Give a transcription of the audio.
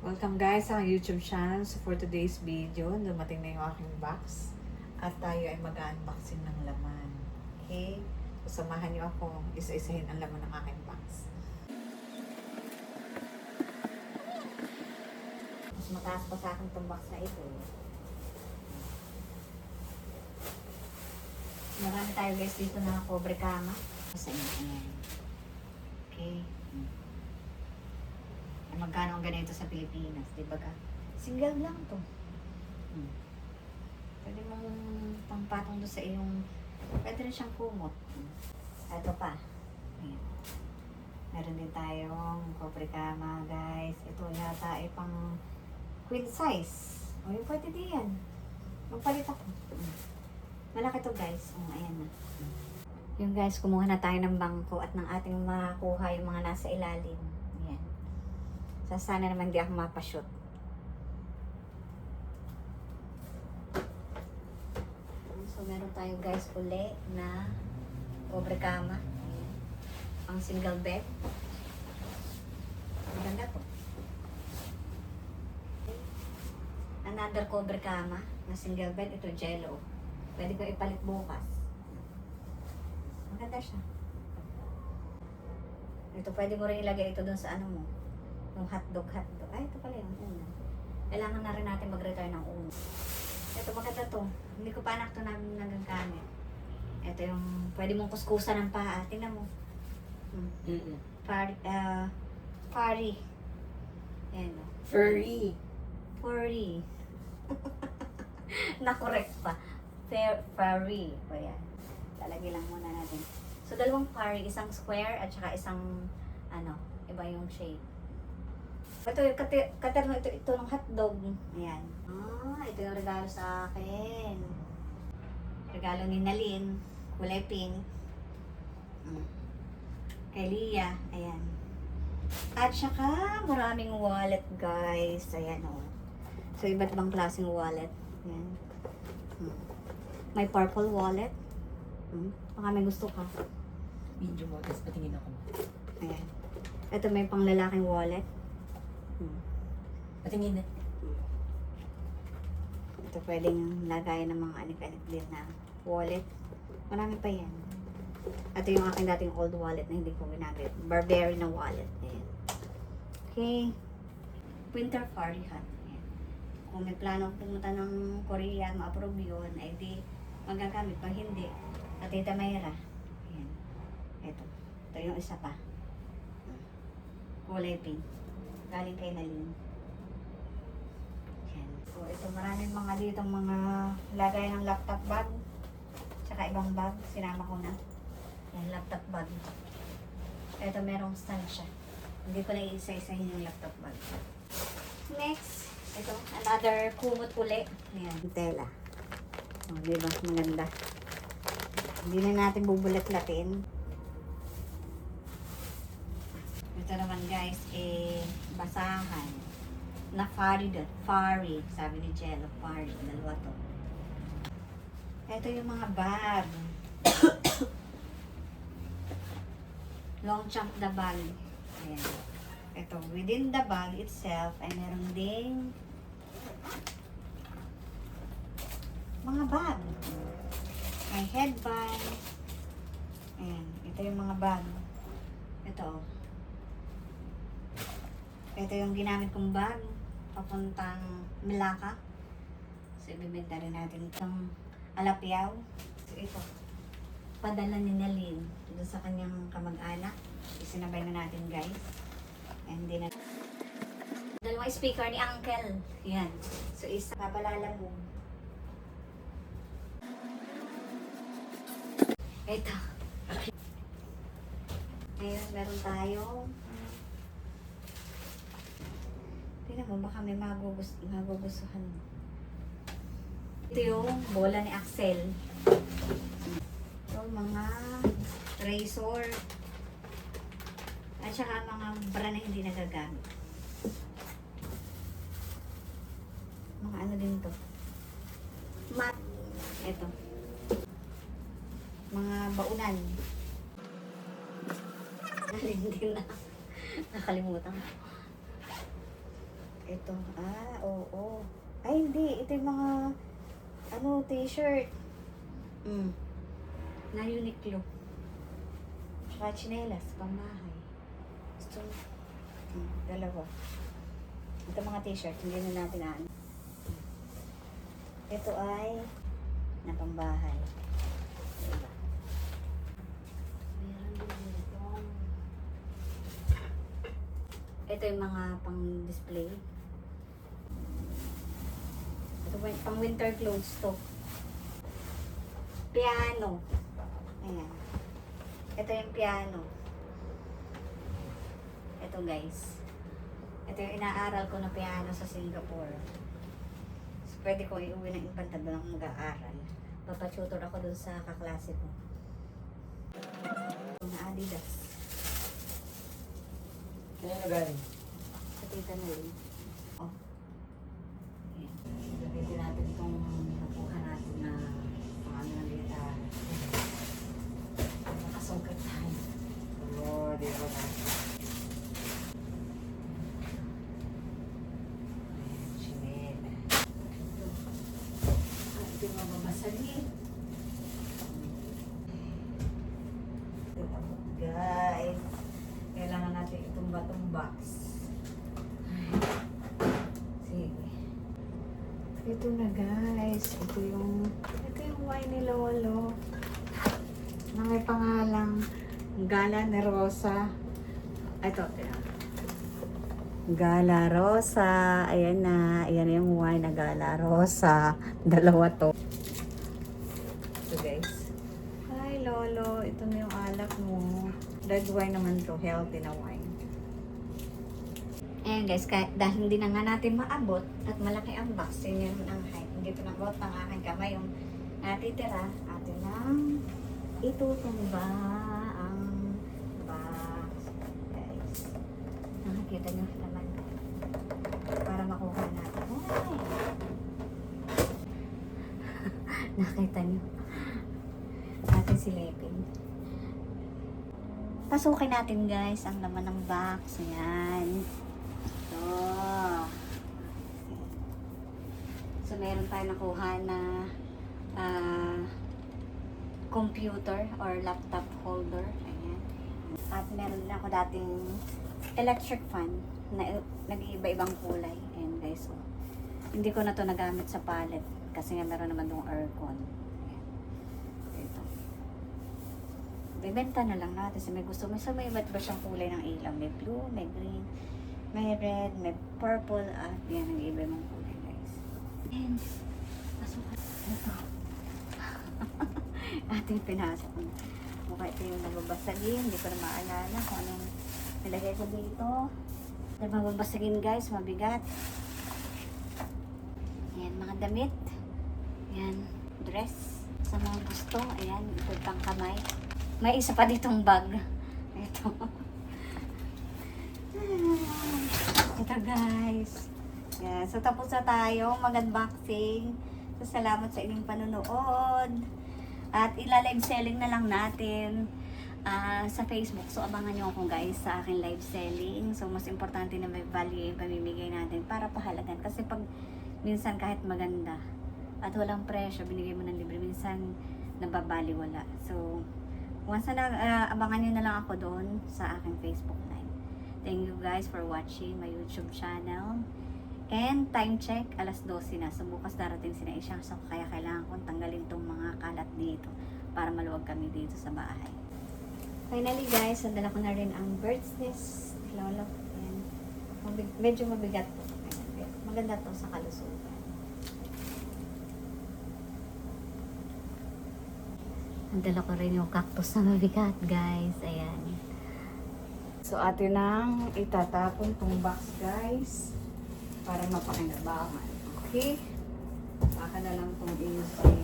Welcome guys sa aking YouTube channel. So for today's video, dumating na yung aking box. At tayo ay mag-unboxing ng laman. Okay? So samahan niyo ako. Isa-isahin ang laman ng aking box. Mas mataas pa sa akin itong box na ito. Marami tayo guys dito na cobre kama. Sa inyo. Ayan. Okay. Magkano ang ganito sa Pilipinas, di ba ka? Single lang to. Pwede mong pangpatong doon sa iyong, pwede rin siyang kumot. Ito pa. Ayan. Meron din tayong cobre kama, guys. Ito yata ay pang queen size. O yung pwede din yan. Magpalit ako. Malaki to guys. Ayan na. Yung guys, kumuha na tayo ng bangko at ng ating makuha yung mga nasa ilalim. Ayan. Sana naman di ako mapashoot. So, meron tayo guys uli na cobre kama. Ayan. Pang single bed. Maganda to. Another cobre kama na single bed. Ito jello. Pwede ko ipalit bukas. Maganda siya. Ito pwede mo rin ilagay ito dun sa ano mo. Yung hotdog. Ay, ito pala yung una. Kailangan na rin natin mag-retire ng una. Ito, maganda to. Hindi ko pa anak to namin nagagamit. Ito yung, pwede mong kuskusan ng paa. Tingnan mo. Furry. Ayan o. Furry. Furry. Na-correct pa. Furry. O yan. Lalagay lang muna natin. So, dalawang furry. Isang square at saka isang, iba yung shape. Ito yung katerno ito ng hotdog. Ayan. Ito yung regalo sa akin. Regalo ni Nalin. Kulay pink. Kay Lia. Ayan. At saka maraming wallet guys. Ayan o. So iba't ibang klaseng wallet. Ayan. May purple wallet. Baka may gusto ka. Video mo, tapos patingin ako. Ayan. Ito may panglalaking wallet. Patingin na. Ito pwedeng lagay ng mga anik-anik din na wallet. Marami pa yan. Ito yung aking dating old wallet na hindi ko ginamit. Burberry na wallet. Ayan. Okay. Winter Furry hat. Ayan. Kung may plano pumunta ng Korea, ma-approve yun, ay di magagamit. Pag hindi, at Tita Mayra. Ayan. Ito. Ito yung isa pa. Kulay pink. Galing kay Nalin. Ayan. So, ito maraming mga dito mga lagay ng laptop bag. Tsaka ibang bag. Sinama ko na. Ayan, laptop bag. Ito merong stand siya. Hindi ko na iisa-isahin yung laptop bag. Next, ito. Another kumot uli. Ayan, tela. O, diba? Maganda. Hindi na natin bubulat-latin. Ito naman guys, basahan. Na furry. Sabi ni Jello, furry. Dalawa to. Ito yung mga bag. Long chunk the bag. Ayan. Ito, within the bag itself, ay meron ding mga bag. May headband. Ayan. Ito yung mga bag. Ito. Ito yung ginamit kong bag. Papuntang Melaka. So, ibibenta rin natin itong alapiaw. So, ito. Padala ni Nalin doon sa kanyang kamag-anak. Isinabay na natin, guys. And then, dalawang speaker ni Uncle. Yan. So, isa papalalamog. Ito. Ngayon, meron tayong tingnan mo, baka may magugustuhan mo. Ito yung bola ni Axel. Ito, mga razor. At saka mga bra na hindi nagagamit. Mga ano din to. Mat. Ito. Mga baunan. Hindi na. Nakalimutan. Ito, oo. Ay, hindi. Ito yung mga, t-shirt. Na Uniqlo. Tsaka chinelas, pamahay. Gusto, dalawa. Ito mga t-shirt, hindi na natin ano. Ito ay na pambahay. Diba? Meron din ito. Ito yung mga pang-display. Ito pang winter clothes to. Piano. Ayan. Ito yung piano. Ito guys. Ito yung inaaral ko na piano sa Singapore. So, pwede ko iuwi ng ibang tabo ng mag-aaral. Papatutor ako dun sa kaklase ko. Mga Adidas. Kaya na galing. Sa tita na yun. Oh. Ayan. Gamitin natin itong nakuha natin na paano ng gitara. Nakasungkit tayo. Oo, di ba ba? Ayan, chinela. Ito yung mababasagin. Guys, kailangan natin itumba itong box. Sige. Ito na guys. Ito yung wine ni Lolo. Na may pangalang Gala ni Rosa. Ito. Gala Rosa. Ayan na. Ayan na yung wine na Gala Rosa. Dalawa to. Ito guys. Hi Lolo. Ito na yung alak mo. Red wine naman to. Healthy na wine. Ayan guys, dahil hindi na nga natin maabot at malaki ang box, yun yung ang height. Hindi ito nabot ng aking kamay yung natitira. Atin lang itutumba ang box. Guys, nakikita nyo naman para makuha natin. Ay! Nakita nyo. Atin silipin. Pasukin natin guys ang laman ng box. Ayan. So, meron tayo nakuha na computer or laptop holder. Ayan. At meron din ako dating electric fan na nag-iiba-ibang kulay. Ayan guys. Oh. Hindi ko na to nagamit sa pallet kasi nga meron naman yung aircon. Ayan. Ito. Bibenta na lang natin kasi may gusto. May iba't ba siyang kulay ng ilaw. May blue, may green, may red, may purple, at yan ang iba mong kulay guys. And, pasukan. Ito. Ating pinasok na. Mukha ito yung nababasagin. Hindi ko na maalala kung anong nilagay ko dito. Nababasagin guys, mabigat. Ayan, mga damit. Ayan, dress. Sa mga gusto. Ayan, ito pang kamay. May isa pa ditong bag. Ito. Ito guys. Yeah, so tapos na tayo mag-unboxing. So salamat sa inyong panonood. At ila-live selling na lang natin sa Facebook. So abangan nyo ako guys sa aking live selling. So mas importante na may value yung pamimigay natin para pahalagan. Kasi pag minsan kahit maganda at walang presyo, binigay mo ng libre, minsan nababaliwala. So once na abangan nyo na lang ako doon sa aking Facebook live. Thank you guys for watching my YouTube channel. And time check, alas 12 na. So bukas darating si Naisha. So kaya kailangan kong tanggalin tong mga kalat dito para maluwag kami dito sa bahay. Finally guys, nadala ko na rin ang bird's nest. Lolo. Ayan. Medyo mabigat po. Ayan. Maganda to sa kalusugan. Nadala ko rin yung cactus na mabigat guys. Ayan. So, atin nang itatapon tong box, guys, para mapakinabangan. Okay? Baka na lang tong easy.